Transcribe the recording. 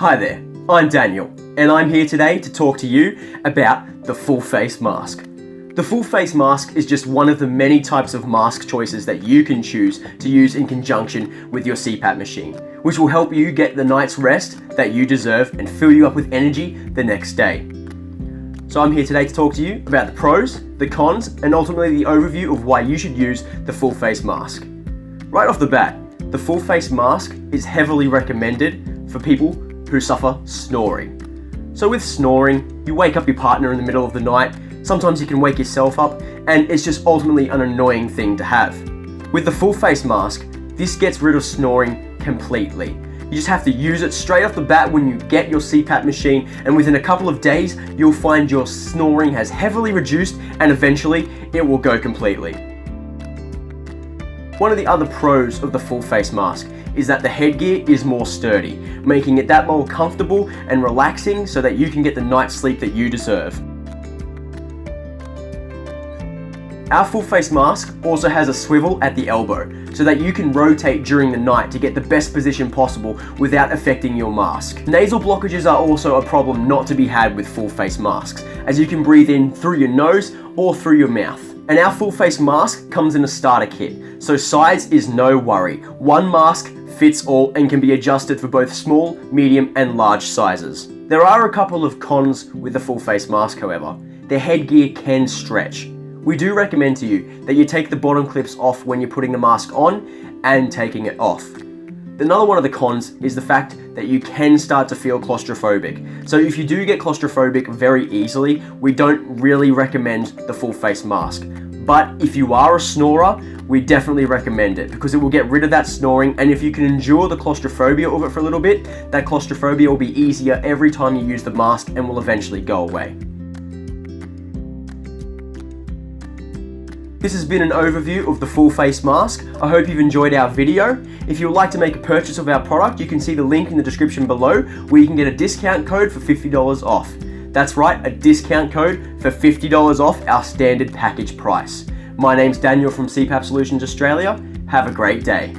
Hi there, I'm Daniel, and I'm here today to talk to you about the full face mask. The full face mask is just one of the many types of mask choices that you can choose to use in conjunction with your CPAP machine, which will help you get the night's rest that you deserve and fill you up with energy the next day. So I'm here today to talk to you about the pros, the cons, and ultimately the overview of why you should use the full face mask. Right off the bat, the full face mask is heavily recommended for people who suffer snoring. So with snoring, you wake up your partner in the middle of the night, sometimes you can wake yourself up, and it's just ultimately an annoying thing to have. With the full face mask, this gets rid of snoring completely. You just have to use it straight off the bat when you get your CPAP machine, and within a couple of days, you'll find your snoring has heavily reduced and eventually it will go completely. One of the other pros of the full face mask is that the headgear is more sturdy, making it that more comfortable and relaxing so that you can get the night's sleep that you deserve. Our full face mask also has a swivel at the elbow so that you can rotate during the night to get the best position possible without affecting your mask. Nasal blockages are also a problem not to be had with full face masks, as you can breathe in through your nose or through your mouth. And our full face mask comes in a starter kit, so size is no worry. One mask fits all and can be adjusted for both small, medium and large sizes. There are a couple of cons with the full face mask however. The headgear can stretch. We do recommend to you that you take the bottom clips off when you're putting the mask on and taking it off. Another one of the cons is the fact that you can start to feel claustrophobic. So if you do get claustrophobic very easily, we don't really recommend the full face mask. But if you are a snorer, we definitely recommend it because it will get rid of that snoring, and if you can endure the claustrophobia of it for a little bit, that claustrophobia will be easier every time you use the mask and will eventually go away. This has been an overview of the full face mask. I hope you've enjoyed our video. If you would like to make a purchase of our product, you can see the link in the description below where you can get a discount code for $50 off. That's right, a discount code for $50 off our standard package price. My name's Daniel from CPAP Solutions Australia. Have a great day.